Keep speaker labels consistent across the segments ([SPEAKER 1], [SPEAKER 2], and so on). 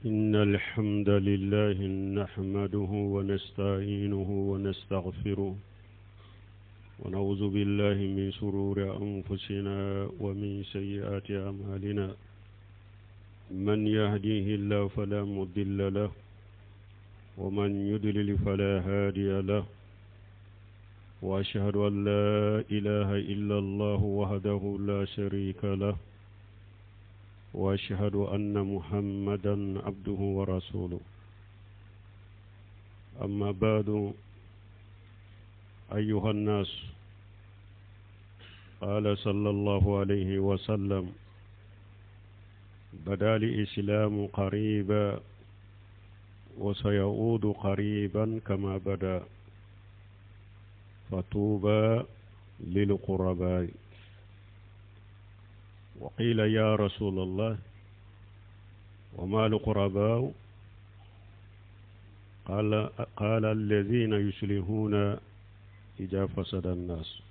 [SPEAKER 1] إن الحمد لله نحمده ونستعينه ونستغفره ونعوذ بالله من شرور أنفسنا ومن سيئات أعمالنا. من يهديه الله فلا مضل له ومن يضلل فلا هادي له، وأشهد أن لا إله إلا الله وحده لا شريك له، وأشهد أن محمدا عبده ورسوله. أما بعد، أيها الناس، قال صلى الله عليه وسلم: بدأ الإسلام قريبا وسيعود قريبا كما بدأ، فطوبى للقرباء. وقيل: يا رسول الله، وما القرباء؟ قال الذين يصلحون إذا فسد الناس.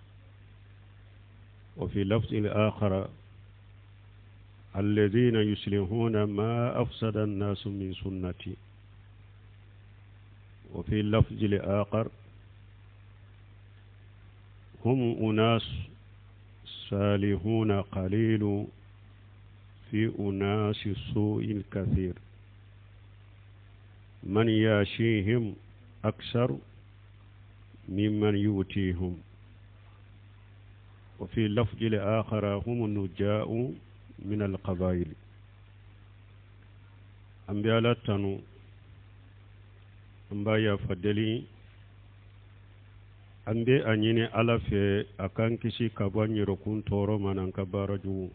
[SPEAKER 1] وفي لفظ الآخر: الذين يصلحون ما أفسد الناس من سنتي. وفي اللفظ الآخر: هم أناس صالحون قليل في أناس سوء كثير، من ياشيهم أكثر ممن يؤتيهم. وفي اللفظ الآخر: هم النجاء من القبائل. أنبياء لتنو أنبياء فدلي أنبياء أنيني على في أكان كسي كبان يركون تورو منان كبارجو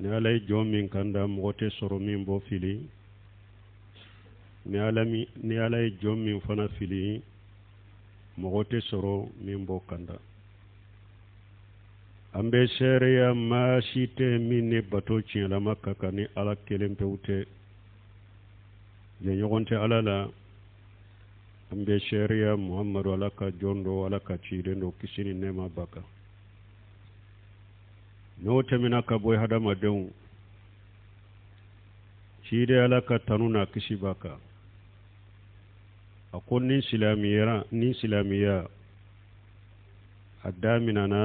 [SPEAKER 1] نالي جومين كندا موتي سرومين بو فيلي نالي جومين فنا فيلي موتي سرو من بو كندا. ambe sereya ma site minne bato ciela makka kani ala kelen pewte je nyogonte ala la. ambe sereya muhammadu alaka jondo alaka cirendo kisini nema baka no temina ka boy hadama dew cide alaka tanuna kisi baka akon ni silamiya adamina na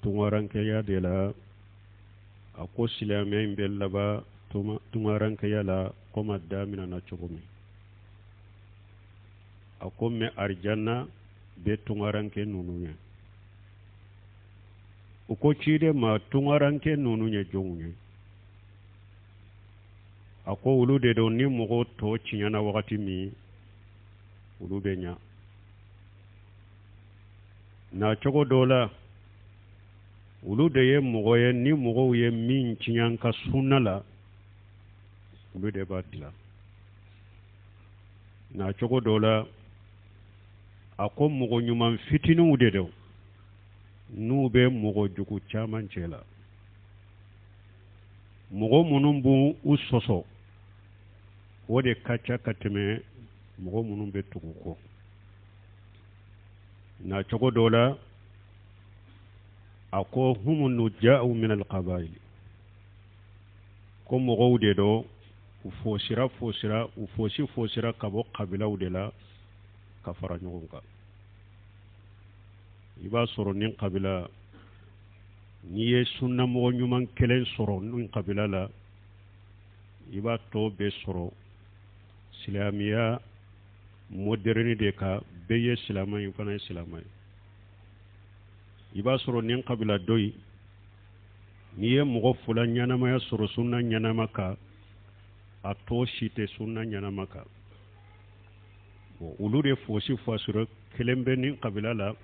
[SPEAKER 1] tungaranke ya de la ako silame imbella ba tungaranke ya la koma damina na chugumi ako me arjanna be tungaranke nununya uko chide ma tungaranke nununya jongunya ako ulude do ni mugo to chinyana wakati mi ulube nya na chogo dola ulu de ye mogo ye ni mogo ye min ciɲan ka sunna la ulu de b'a dila na cogo dɔ la a ko mogo ɲuman fitininw de do n'u bɛ mogo jugu caman cɛ la mogo minnu b'u sɔsɔ o de ka ca ka tɛmɛ mogo minnu bɛ tugu kɔ na cogo dɔ la ako humu nuja'u min alqabail ko mogow de do u fosira ka bɔ kabilaw de la ka fara ɲɔgɔn kan. i b'a sɔrɔ nin kabila n'i ye sunna mɔgɔ ɲuman kelen sɔrɔ nin kabila la i b'a tɔ bɛɛ sɔrɔ silamiya moderne de ka bɛɛ ye silama ye fana ye silama ye. i b'a sɔrɔ nin kabila dɔ yi n'i ye mɔgɔ fula ɲanamaya sɔrɔ sunna ɲanama kan a tɔ si tɛ sunna ɲanama kan. olu de fosira kelen bɛ nin kabila la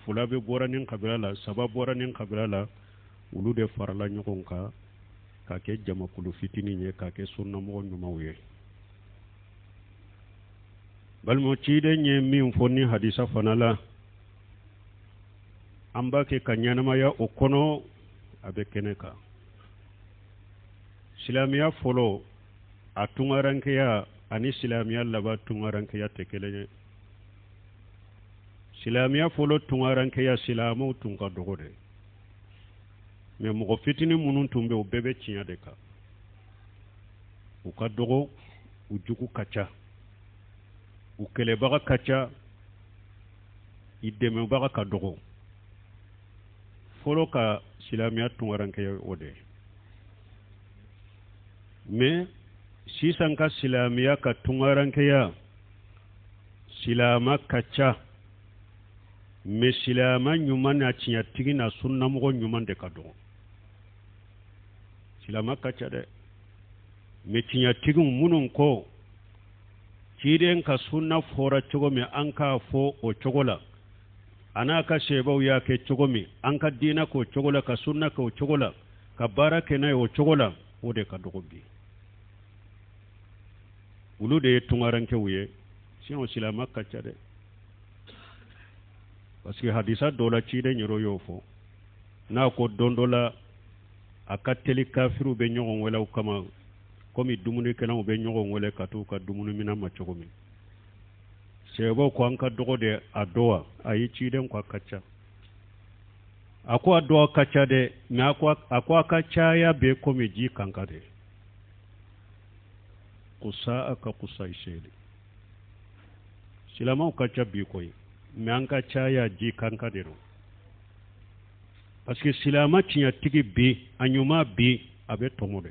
[SPEAKER 1] fula bɛ bɔra nin kabila la saba bɔra nin kabila la olu de farala ɲɔgɔn kan ka kɛ jamakulu fitinin ye ka kɛ sunna mɔgɔ ɲumanw ye. balima ciden ye min fɔ ni hadisa fana la an b'a kɛ ka ɲanamaya o kɔnɔ a bɛ kɛnɛ kan. silamiya fɔlɔ a tungarankeya ani silamiya laban tungarankeya tɛ kelen ye. silamiya fɔlɔ tungarankeya silamɛw tun ka dɔgɔ de mais mɔgɔ fitinin minnu tun bɛ o bɛɛ bɛ tiɲɛ de kan. ukadogo ujugu kacha ukele baga kacha ideme baga kadogo folo ka silamiya tungaranke ode mais sisan ka silamiya ka tungaranke ya silama kacha mais silama nyuman na tinya tigi na sunna mo nyuman de kadogo silama kacha de mais tinya tigi munun ko kiden ka sunna fora chogomi anka fo o chogola anaka shebau ya ke chogomi anka dina ko chogola ka sunna ko chogola ka barake na o chogola ode ka dogobi ulu de tungaranke wuye sinon silama kacha de parce que hadisa dola chide nyoro yofo na ko dondola akateli kafiru be nyogon wala kama komi dumuni kana be nyogon wala katu ka dumuni mina ma chogomi sebo ko anka dogo de adoa ayi chide ko kacha ako adoa kacha de na ako kacha ya be komi ji kanka de kusa aka kusa isheli silama kacha bi koy me anka chaya ji kanka de no parce que silama tinya tigi bi anyuma bi abe tomode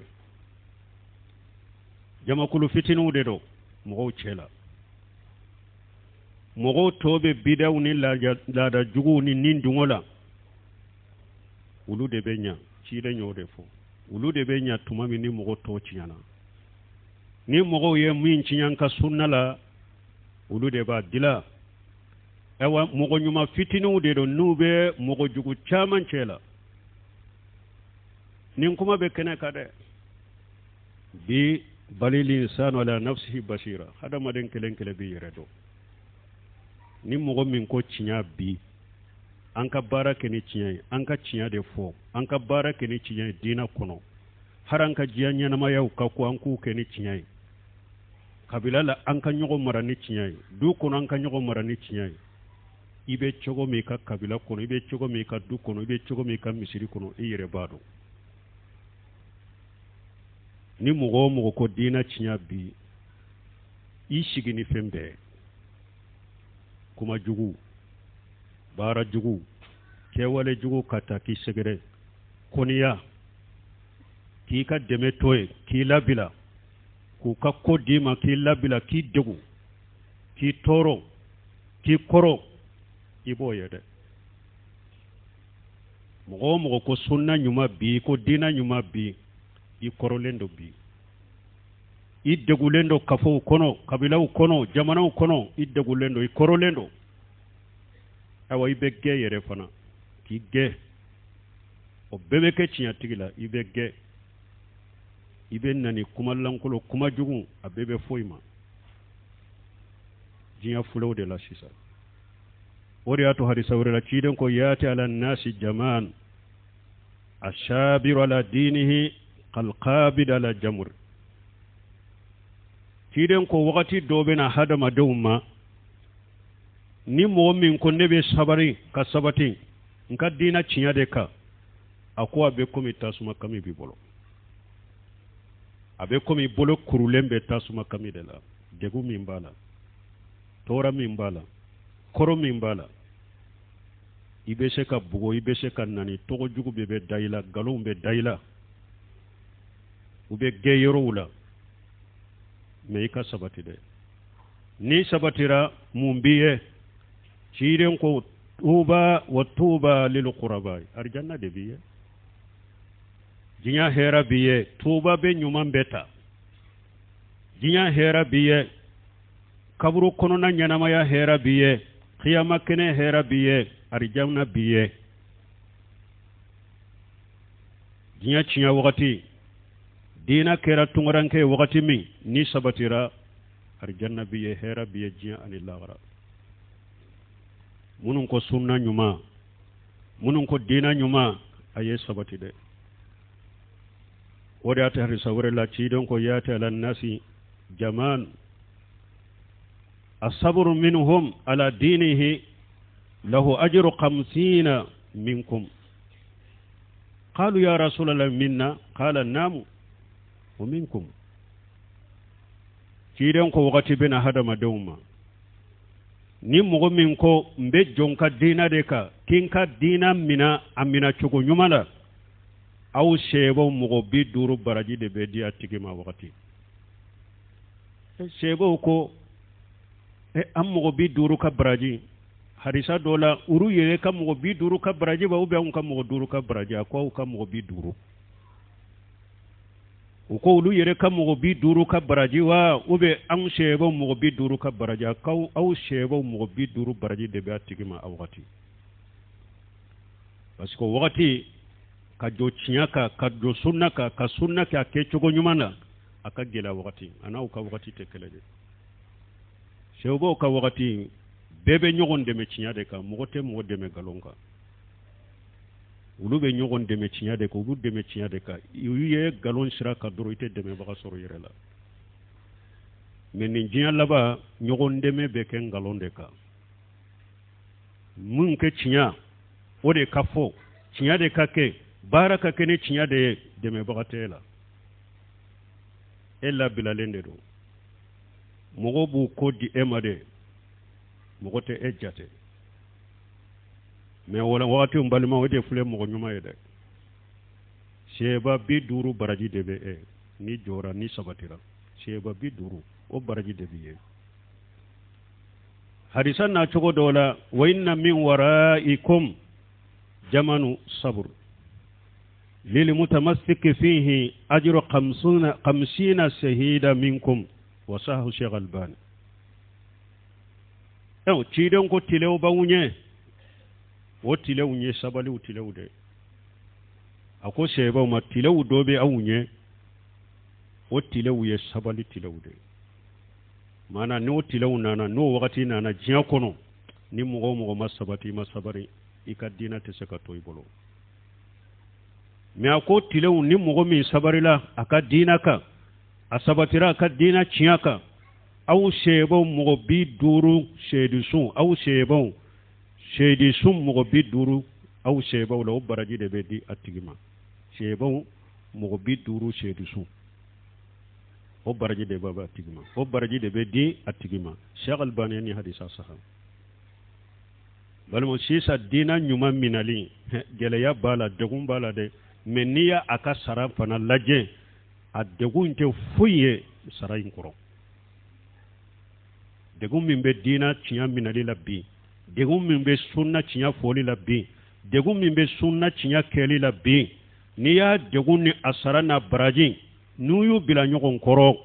[SPEAKER 1] jama kulu fitinu de do mo chela mo tobe bidaw ni la da jugu ni nindungola ulu de benya ci de nyode fo ulu de benya tumami ni mo to ciana ni mo ye min cinyan ka sunna la ulu de ba dila ewa mo nyuma fitinu de do nube mo jugu chaman chela nin kuma be kene kade bi balil insan ala nafsihi basira hada maden kelen kele bi redo ni mo min ko cinya bi anka barake ni cinya anka cinya de fo anka barake ni cinya dina kono haranka jiyanya na mayaw ka ko anku ke ni cinya kabila la anka nyogo mara ni cinya du kono anka nyogo mara ni cinya ibe chogo mi ka kabila kono ibe chogo mi ka du kono ibe chogo mi ka misiri kono iyere bado ni mo ko dina cinya bi ishigi ni fembe kuma jugu bara jugu kewale jugu kata ki segere koniya ki ka deme toye ki labila ku ka kodima ki labila ki degu ki toro ki koro ibo yede mo ko sunna nyuma bi ko dina nyuma bi i korolendo bi i degulendo kafo kono kabila kono jamana kono i degulendo i korolendo awa ibe ge yere fana ki ge o bebe ke cinya tigila ibe ge ibe nani kuma lankolo kuma jugu a bebe foima jinya fulo de la sisa ori ato hadisa wore la ciden ko yati ala nasi jaman ashabiru ala dinihi qalqabid ala jamur ciden ko wakati dobe na hadama dawma ni mo min ko nebe sabari ka sabati nka dina cinya de ka akwa be komi tasuma kami bi bolo abe komi bolo kurulembe tasuma kami de la degu min bala tora min bala koro min bala ibe se ka bugo ibe se ka nani togo jugu be dayila galum be dayila ube geyerowula me ka sabati de ni sabatira mumbiye ciiden ko tuba wa tuba lil quraba arjanna de biye jinya hera biye tuba be nyuman beta jinya hera biye kaburu kono na nyanama ya hera biye qiyama kene hera biye arjanna biye jinya cinya wakati dina kera tungaranke wakati mi ni sabatira arjanna biye hera biye jinya anillaghara munun ko sunna nyuma munun ko dina nyuma aye sabati de wodi ata hari sawre la ci don ko yata lan nasi jaman asabru minhum ala dinihi lahu ajru 50 minkum قالوا يا رسول الله منا قال نام ومنكم ciden ko wakati bena hadamadenw ma ni mɔgɔ min ko n bɛ jɔn ka diina de kan kin ka diina mina a mina cogo ɲuman la aw sɛbɛw mɔgɔ 50 baraji de bɛ di a tigi ma wakati sɛbɛw ko an mɔgɔ 50 ka baraji hadisa dɔ la uru yɛrɛ ka mɔgɔ 50 ka baraji ba ubiyɛn anw ka mɔgɔ 5 ka baraji a ko aw ka mɔgɔ 50 u ko olu yɛrɛ ka mɔgɔ 50 ka baraji wa ubiyɛn anw sɛbɛw mɔgɔ 50 ka baraji a ko aw sɛbɛw mɔgɔ 50 baraji de bɛ a tigi ma a wakati parce que wakati ka jɔ tiɲɛ kan ka jɔ sunna kan ka sunna kɛ a kɛcogo ɲuman na a ka gɛlɛ wakati a n'aw ka wakati tɛ kɛlɛ de sɛbɛw ka wakati bɛɛ bɛ ɲɔgɔn dɛmɛ tiɲɛ de kan mɔgɔ tɛ mɔgɔ dɛmɛ nkalon kan olu bɛ ɲɔgɔn dɛmɛ tiɲɛ de kan u b'u dɛmɛ tiɲɛ de kan u ye nkalon sira kan dɔrɔn i tɛ dɛmɛbaga sɔrɔ i yɛrɛ la mais nin diɲɛ laban ɲɔgɔn dɛmɛ bɛ kɛ nkalon de kan mun kɛ tiɲɛ o de ka fɔ tiɲɛ de ka kɛ baara ka kɛ ni tiɲɛ de ye dɛmɛbaga tɛ la e labilalen de don mɔgɔ b'u ko di e ma de mɔgɔ tɛ e jate mais wala waati n balima o de filɛ mɔgɔ ɲuman ye dɛ sɛba 50 baraji de bɛ e ni jɔra ni sabatira sɛba 50 o baraji de bɛ ye hadisa na cogo dɔ la wa inna min waraikum jamanu sabr للمتمسك فيه أجر 50 شهيدا منكم وصحه الشيخ الباني تيدون كو تيلو باونيه wo tilew nye sabaliw tilew de ako seba ma tilew dobe awunye wo tilew ye sabali tilew de mana no tilew nana no wakati nana jiya kono ni mɔgɔ ma sabati ma sabari i ka diina tɛ se ka to i bolo mais a ko tilew ni mɔgɔ min sabarila a ka diina kan a sabatira a ka diina tiɲɛ kan aw sebaw mɔgɔ 50 seedisun aw sebaw seedi sun mɔgɔ 50 aw sebaw la o baraji de bɛ di a tigi ma sebaw mɔgɔ 50 seedi sun o baraji de bɛ a tigi ma o baraji de bɛ di a tigi ma Sheikh Albani ni hadisa sahih balmo sisa dina ɲuman minali gɛlɛya b'a la degun b'a la dɛ mais n'i y'a a ka sara fana lajɛ a degun tɛ foyi ye sara in kɔrɔ degun min bɛ dina tiɲɛ minali la bi degun min bɛ sunna tiɲɛ fɔli la bi degun min bɛ sunna tiɲɛ kɛli la bi n'i y'a degun ni a sara n'a baraji n'u y'u bila ɲɔgɔn kɔrɔ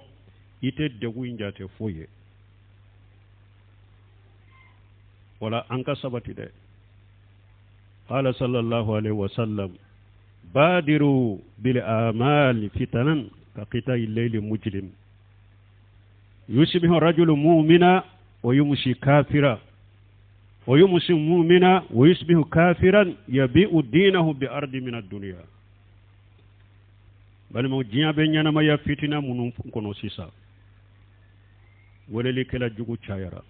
[SPEAKER 1] i tɛ degun in jate foyi ye wala an ka sabati dɛ qala sallallahu alaihi wasallam badiru bil amali fitanan ka qita'i layli mujrim yusbihu rajulu mu'mina wa yumsi kafira wa yumsi mu'mina wa yusbihu kafiran yabi'u dinahu bi ardi min ad-dunya bal mo jiya be nyana ma ya fitina munun kono sisa woleli kala jugu chayara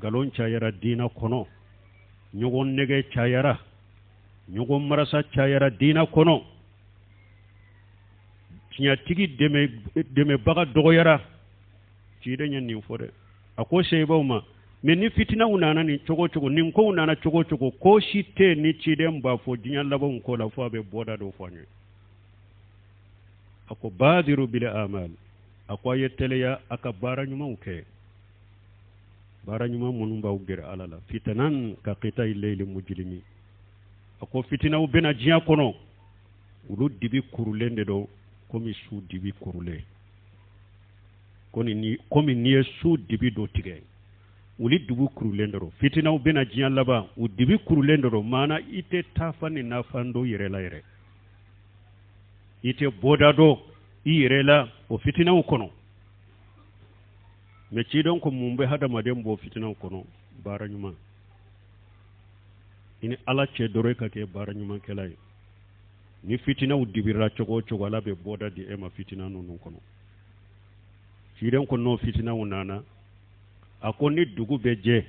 [SPEAKER 1] galon chayara dina kono ñogon nege chayara ñogon marasa chayara dina kono tinya tigi deme baga dogoyara ci de ñen ni fode ako seybaw ma mais ni fitina unana ni cogo ni ko unana cogo ko shite ni ci dem ba fo dinya labon ko la fo be boda do fo ako badiru bil amal ako yeteleya aka bara ñuma ke bara ñuma munum baw gere alala fitanan ka qitay layli mujlimi ako fitina u bena jiya kono ulu dibi kurulende do komi su dibi kurule koni ni komi ni su dibi do tige uli dibi kurulende do fitina u bena jiya laba u dibi kurulende do mana ite tafani na fando yere la yere ite boda do yere la o fitina u kono me ci don ko mumbe hada madem bo fitina u kono bara ñuma ini ala ce dore ka ke bara ñuma kelay ni fitina u dibira cogo ala be boda di ema fitina nonu kono ci don ko no fitina u nana ako ni dugu be je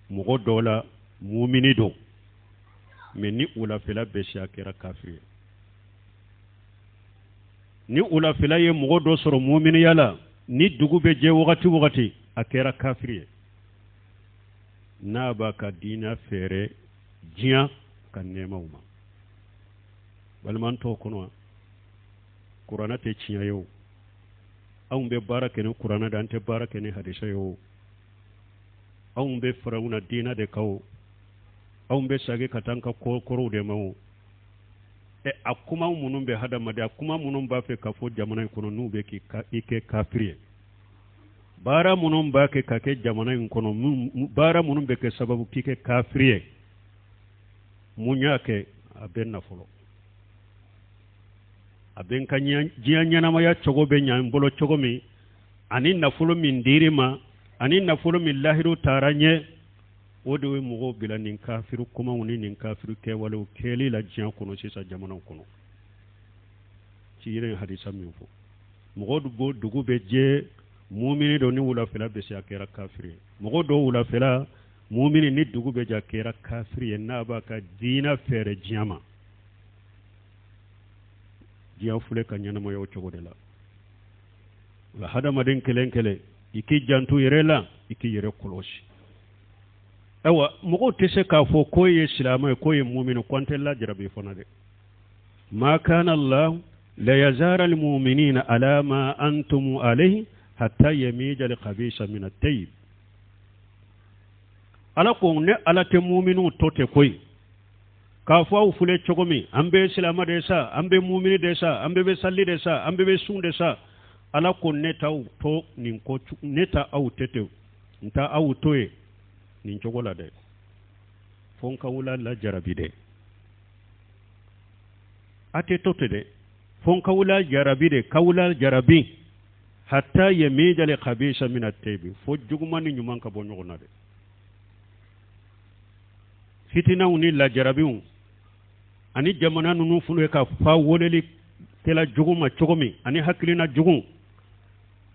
[SPEAKER 1] mugo dola mu'mini do me ni ula fela be shakira kafir ni ula fela ye mugo do soro mu'mini yala ni dugu be je wakati a kɛra kafiri ye n'a b'a ka diina feere diɲa ka nɛɛmaw ma balimantɔw kɔnɔ wa kuranɛ tɛ tiɲɛ ye o anw bɛ baara kɛ ni kuranɛ de an tɛ baara kɛ ni hadisa ye o anw bɛ farawuna diina de kan o anw bɛ sagi ka taa an ka kɔrɔw de ma o a kuma minnu bɛ hadamaden a kuma minnu b'a fɛ ka fɔ jamana in kɔnɔ n'u bɛ i kɛ kafiri ye baara minnu b'a kɛ ka kɛ jamana in kɔnɔ baara minnu bɛ kɛ sababu k'i kɛ kafiri ye mun y'a kɛ a bɛ nafolo a bɛ n ka diɲɛ ɲɛnamaya cogo bɛ ɲɛ n bolo cogo min ani nafolo min dir'i ma ani nafolo min lahiru taara ɲɛ o de ye mɔgɔw bila nin kafiru kumaw ni nin kafiru kɛwalew kɛli la diɲɛ kɔnɔ sisan jamanaw kɔnɔ ci yɛrɛ hadisa min fɔ mɔgɔw dugu bɛ jɛ mumini dɔ ni wulafɛla bɛ se a kɛra kafiri ye mɔgɔ dɔw wulafɛla mumini ni dugu bɛ jɛ a kɛra kafiri ye n'a b'a ka diina fɛɛrɛ diɲɛ ma diɲɛ filɛ ka ɲɛnamaya o cogo de la nka hadamaden kelen kelen i k'i janto yɛrɛ la i k'i yɛrɛ kɔlɔsi ayiwa mɔgɔw tɛ se k'a fɔ ko ye silamɛ ye ko ye mumini ko an tɛ lajarabi fana dɛ ma kana Allah la yazara al mu'minina ala ma antum alayhi hatta yamija al khabisa min at tayyib ala ko ne ala tɛ muminu to tɛ koyi k'a fɔ aw filɛ cogo min an bɛ silamɛ de sa an bɛ mumini de sa an bɛ salli de sa an bɛ sun de sa ala ko ne t'aw to nin ko ne ta aw tɛ ten n ta aw to ye nin cogo la dɛ fo n ka wula la jarabi dɛ a tɛ to ten dɛ fo n ka wula jarabi de ka wula jarabi hatta yamija al khabisa min at tayyib fo juguman ni ɲuman ka bɔ ɲɔgɔn na dɛ fitinaw ni lajarabiw ani jamana ninnu funu ka fa woleli kɛla jugu ma cogo min ani hakilina jugu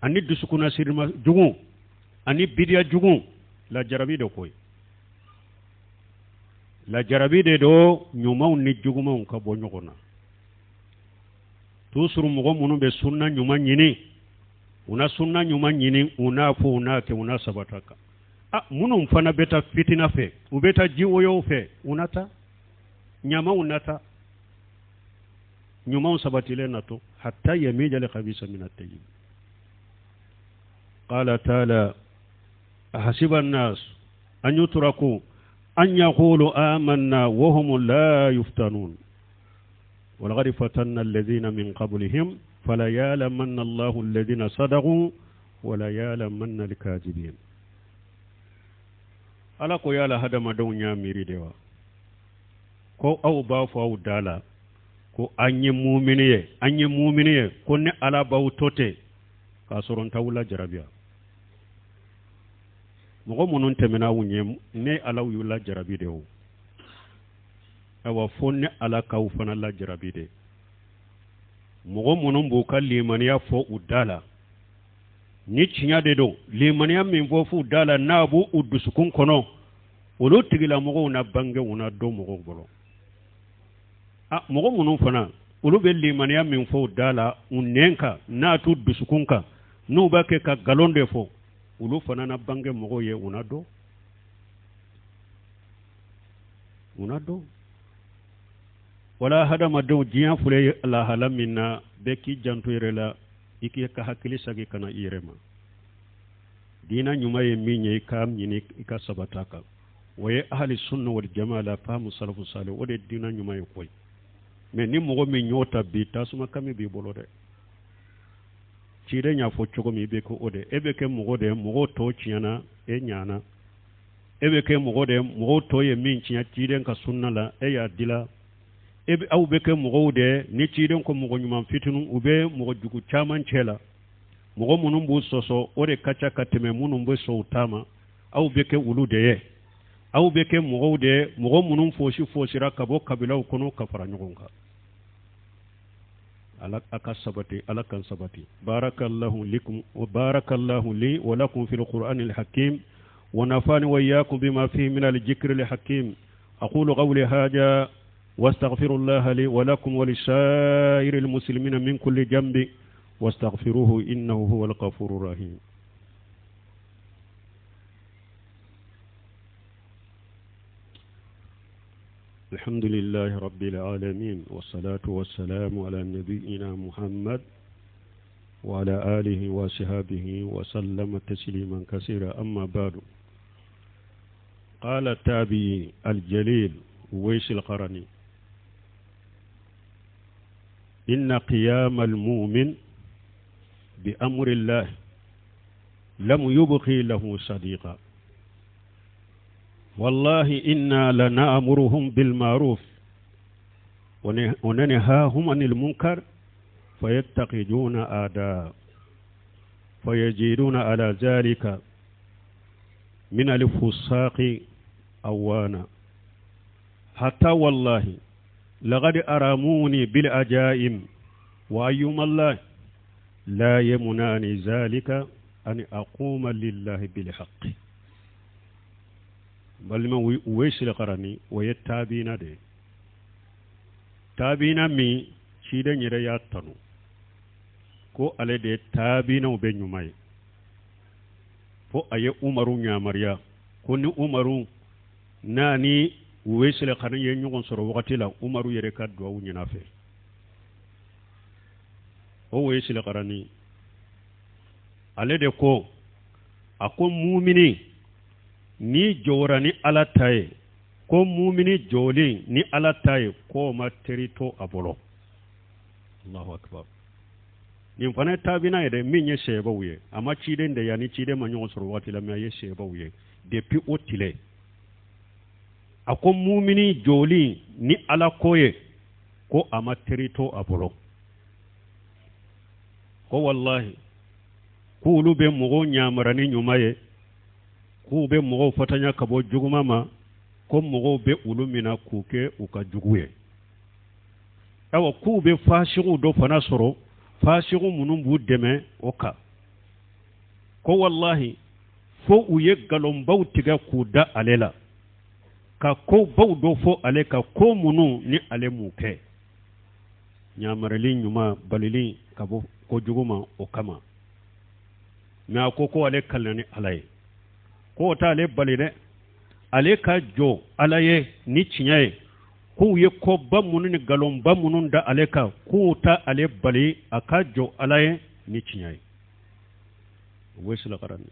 [SPEAKER 1] ani dusukuna sirima jugu ani bidiya jugu lajarabi de koyi lajarabi de do ɲumanw ni jugumanw ka bɔ ɲɔgɔn na toujours mɔgɔ minnu bɛ sunna ɲuman ɲini una sunna ɲuman ɲini una fɔ una kɛ una sabata kan minnu fana bɛ taa fitina fɛ u bɛ taa jiwoyow fɛ u na taa ɲamaw na taa ɲumanw sabatilen na to hatta yamija al khabisa min at tayyib qala ta'ala ahasiba an-nas an yutraku an yaqulu amanna wa hum la yuftanun ولقد فتنا الذين من قبلهم فلا يعلمن الله الذين صدقوا ولا يعلمن الكاذبين ala ko yala hadamadenw y'a miiri de wa ko aw b'a fɔ aw da la ko an ye mumini ye ko ne ala b'aw to ten k'a sɔrɔ n t'aw lajarabiya mɔgɔ minnu tɛmɛna aw ɲɛ ne ala y'u lajarabi de o awa fo ne ala k'aw fana lajarabi de mɔgɔ minnu b'u ka limaniya fɔ u da la ni tiɲɛ de don limaniya min fɔ f'u da la n'a b'u dusukun kɔnɔ olu tigilamɔgɔw na bangew na dɔ mɔgɔw bolo mɔgɔ minnu fana olu bɛ limaniya min fɔ u da la u nɛn kan n'a t'u dusukun kan n'u b'a kɛ ka nkalon de fɔ olu fana na bange mɔgɔw ye u na dɔn wala hadamadenw diɲɛ filɛ lahala min na bɛɛ k'i janto yɛrɛ la i k'i ka hakili sagi kana i yɛrɛ ma diina ɲuman ye min ye i k'a ɲini i ka sabata kan o ye ahli sunna wal jamaa la faamu salafu salih o de diina ɲuman ye koyi mais ni mɔgɔ min y'o ta bi tasuma kami b'i bolo dɛ ciden y'a fɔ cogo min i bɛ kɛ o de e bɛ kɛ mɔgɔ de mɔgɔw tɔw tiɲɛna e ɲana e bɛ kɛ mɔgɔ de mɔgɔw tɔw ye min tiɲɛ ciden ka sunna la e y'a dila aw bɛ kɛ mɔgɔw de ni ciden ko mɔgɔ ɲuman fitinu u bɛ mɔgɔ jugu caman cɛ la mɔgɔ minnu b'u sɔsɔ o de ka ca ka tɛmɛ minnu bɛ sɔn u ta ma aw bɛ kɛ olu de ye aw bɛ kɛ mɔgɔw de mɔgɔ minnu fosira ka bɔ kabilaw kɔnɔ ka fara ɲɔgɔn kan ala ka sabati ala kan sabati barakallahu likum wa barakallahu li wa lakum fil qur'anil hakim wa nafani wa iyyakum bima fihi min al dhikril hakim aqulu qawli hadha واستغفر الله لي ولكم ولسائر المسلمين من كل جنب واستغفروه إنه هو الغفور الرحيم. الحمد لله رب العالمين، والصلاة والسلام على نبينا محمد وعلى آله وصحبه وسلم تسليما كثيرا. أما بعد، قال التابعي الجليل ويس القرني: إن قيام المؤمن بأمر الله لم يبقي له صديقا، والله إنا لنأمرهم بالمعروف وننهاهم عن المنكر فيتخذون أعداء فيجدون على ذلك من الفساق أوانا، حتى والله لقد أراموني بالعجائب، وأيما الله لا يمنعني ذلك أن أقوم لله بالحق. بل ما ويسل قرني ويتابين دي تابين مي شيدا نيريا تنو كو على دي تابين وبنيوماي فو أي أمرو نيامريا كوني أمرو ناني ويسل قرني ينيون سرو وقتي لا أمرو يركاد دواو نينافي هو ويسل قرني على دي كو أكو مؤمني ni jora ni ala taye ko mumini joli ni ala taye ko ma terito abolo. Allahu akbar. Ni fana tabina yede min ye sheba wuye ama chide nde yani chide manyo soro wati la me ye sheba wuye depuis otile ako mumini joli ni ala koye ko ama terito abolo. Ko wallahi kulu be mugo nyamarani nyumaye ku be mogo fatanya kabo juguma ma ko mogo be ulumina kuke uka juguye awa ku be fashigu do fana soro fashigu munum bu deme oka ko wallahi fo uye galon bawtiga ku da alela ka ko bawdo fo ale ka ko munu ni ale muke nyamarali nyuma balili kabo ko juguma okama na ko ale kalani alay ko ta ale balide ale ka jo alaye ni cinyaye ko ye ko ba munun ni galon ba munun da ale ka ko ta ale bali aka jo alaye ni cinyaye wesla qarani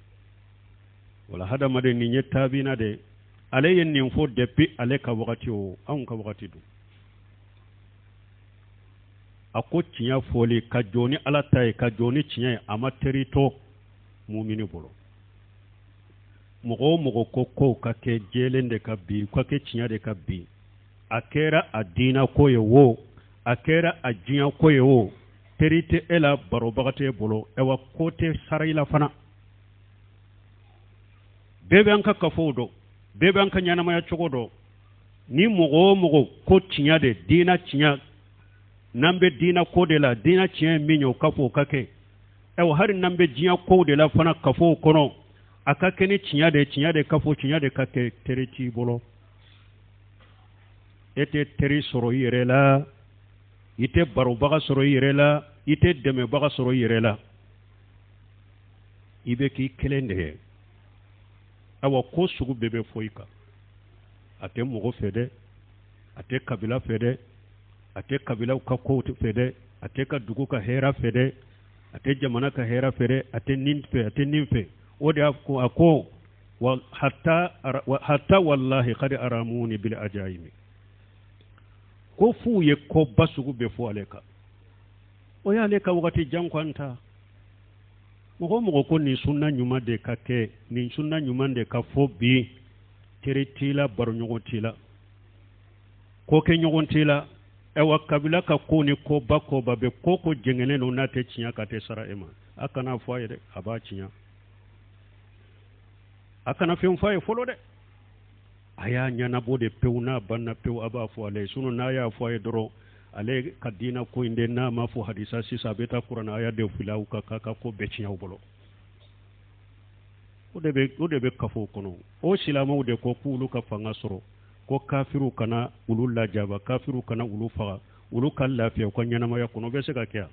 [SPEAKER 1] wala hada made ni nyetabina de ale yen ni fo depuis ale ka wakati o an ka wakati do ako cinya foli ka joni ala tay ka joni cinyaye ama terito mumini bolo mogo mogo koko ka ke jelende ka bi ka ke cinya de ka bi akera adina koye wo akera ajinya koye wo terite ela barobagate bolo ewa kote sarayla fana bebe anka kafodo bebe anka nyana maya chogodo ni mogo mogo ko cinya de dina cinya nambe dina kode la dina cinya minyo kafo kake ewa hari nambe jinya kode la fana kafo kono aka keni cinya de kafo cinya de kake tereti bolo ete teri soro yirela ite baro baga soro yirela ite deme baga soro yirela ibe ki kelende awa ko sugu bebe foika ate mogo fede ate kabila fede ate kabila ka ko fede ate ka dugu ka hera fede ate jamana ka hera fede ate ninfe ودي أكو حتى والله قد أراموني بالعجائب كفو يكو بسوغو بفو عليك ويا عليك وقتي جانكو أنت مغو كوني سنة نيوما دي كاكي نين سنة نيوما دي كفو بي تري تيلا برو نيوغو تيلا كوكي نيوغو تيلا ewa kabila ka koni ko bako babe koko jengene no nate chinya kate sara ema akana foye de aba chinya akana fe mfaye folo de aya nyana bode pewna banna pew aba fo ale sunu na ya foye doro ale kadina ko inde na ma fo hadisa si sabeta qur'ana aya de filaw ka ko be chinya bolo o de be kafo kono o silama de ko kulu ka fanga soro ko kafiru kana ulul la jaba kafiru kana ulu faga ulu kan lafiya ko nyana ma yakono be se ka kya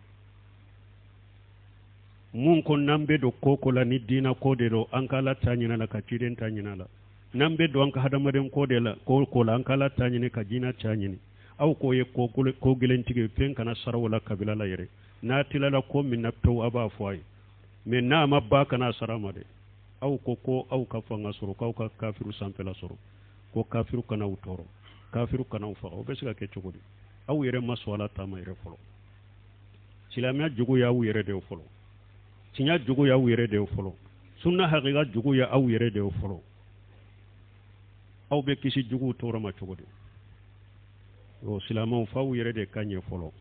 [SPEAKER 1] mun ko nambe do koko la ni dina kode do an kala tanyina la ka ciden tanyina la nambe do an ka hadamaden kode la ko la an kala tanyini ka dina tanyini aw ko ye ko gilen tige pen kana sarawla kabila la yere na tilala ko min napto aba foy mais na ma ba kana sarama de aw ko aw ka fanga soro ka kafiru sampela soro ko kafiru kana utoro kafiru kana ufa o be sika ke cogodi aw yere maswala tama yere folo silamiya jugu ya aw yere de folo tinya jugu ya aw yere de folo sunna haqiqa jugu ya aw yere de folo aw be kisi jugu torama cogodi o silamaw fa aw yere de kanye folo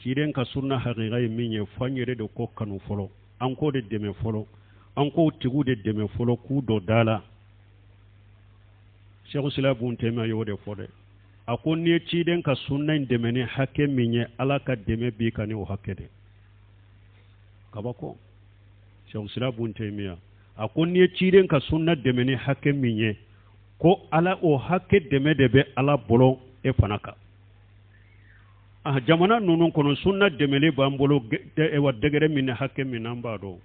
[SPEAKER 1] ciiden ka sunna haqiqa ye min ye fanyere de ko kanu folo an ko de deme folo an ko tigu de deme folo ku do dala Cheikh Sila Buntema yo de fode ako ni ciiden ka sunna deme ni hakke min ye ala ka deme bi kani o hakke de kabako Cheikh Sila Buntema ako ni ciiden ka sunna deme ni hakke min ye ko ala o hakke deme de be ala bolo e fanaka jamana nunu kono sunna demele bambolo e wa degere min hakke min ambado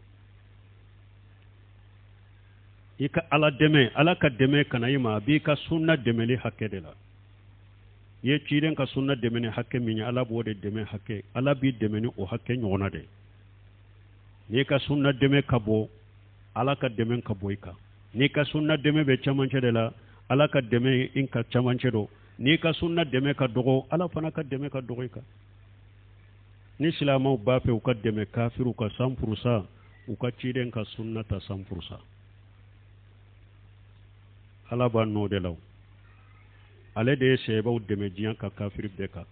[SPEAKER 1] ika ala deme ala ka deme kana yima bi ka sunna demele hakke de la ye ciiden ka sunna demene hakke min ala bode deme hakke ala bi demeni o hakke nyona de ni ka sunna deme kabo ala ka deme kabo ika ni ka sunna deme be chamanche de la ala ka deme in ka chamanche do ni ka sunna deme ka dogo ala fana ka deme ka dogo ka ni silamaw ba fe u ka deme kafiru ka 100% u ka ciiden ka sunna ta 100% ala ba no de law ale de sebaw deme jiyan ka kafir beka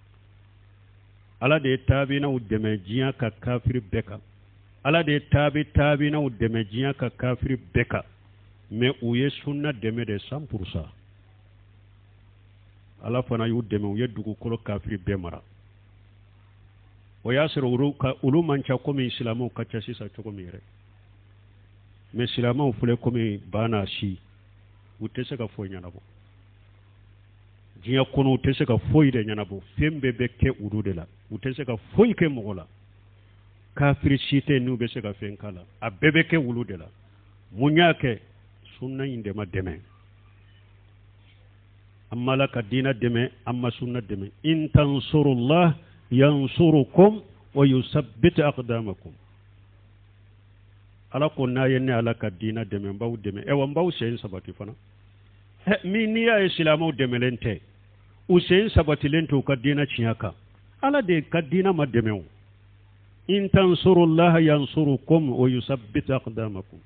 [SPEAKER 1] ala de tabina u deme jiyan ka kafir beka ala de tabina u deme jiyan ka kafir beka mais u ye sunna deme de 100% ala fana y'u dɛmɛ u ye dugukolo kafiri bɛɛ mara o y'a sɔrɔ olu man ca komi silamɛw ka ca sisan cogo min yɛrɛ mais silamɛw filɛ komi ba n'a si u tɛ se ka foyi ɲɛnabɔ diɲɛ kɔnɔ u tɛ se ka foyi de ɲɛnabɔ fɛn bɛɛ bɛ kɛ olu de la u tɛ se ka foyi kɛ mɔgɔ la kafiri si tɛ n'u bɛ se ka fɛn k'a la a bɛɛ bɛ kɛ olu de la mun y'a kɛ sunna in de ma dɛmɛ amma la ka dina deme amma sunna deme in tansurullah yansurukum wa yusabbit aqdamakum ala ko na yenne ala ka dina deme baw deme e wa baw sen sabati fana mi ni ya islamu deme lente u sen sabati lente ka dina ciaka ala de ka dina ma deme in tansurullah yansurukum wa yusabbit aqdamakum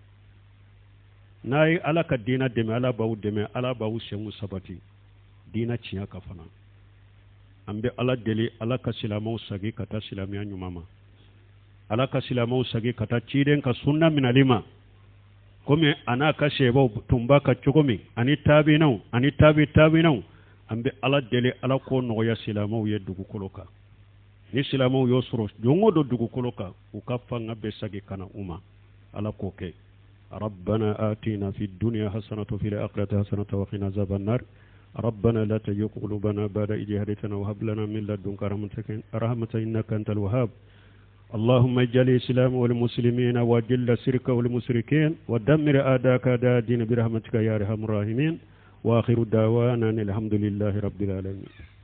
[SPEAKER 1] nay ala ka dina deme ala baw sen sabati dina ciya ka fana an bɛ ala deli ala ka silamaw sagi ka taa silamiya ɲuman ma ala ka silamaw sagi ka taa ciden ka sunna minali ma komi ana ka sebaw tun b'a ka cogo min ani taabinaw ani taabinaw an bɛ ala deli ala ko nɔgɔya silamaw ye dugukolo kan ni silamaw y'o sɔrɔ don o don dugukolo kan u ka fanga bɛ sagi ka na u ma ala k'o kɛ ربنا آتنا في الدنيا حسنة وفي الآخرة حسنة وقنا عذاب النار ربنا لا تزغ قلوبنا بعد إذ هديتنا وهب لنا من لدنك رحمة إنك أنت الوهاب اللهم اجعل الإسلام والمسلمين وجل الشرك والمشركين ودمر أعداءك أعداء الدين برحمتك يا أرحم الراحمين وآخر دعوانا الحمد لله رب العالمين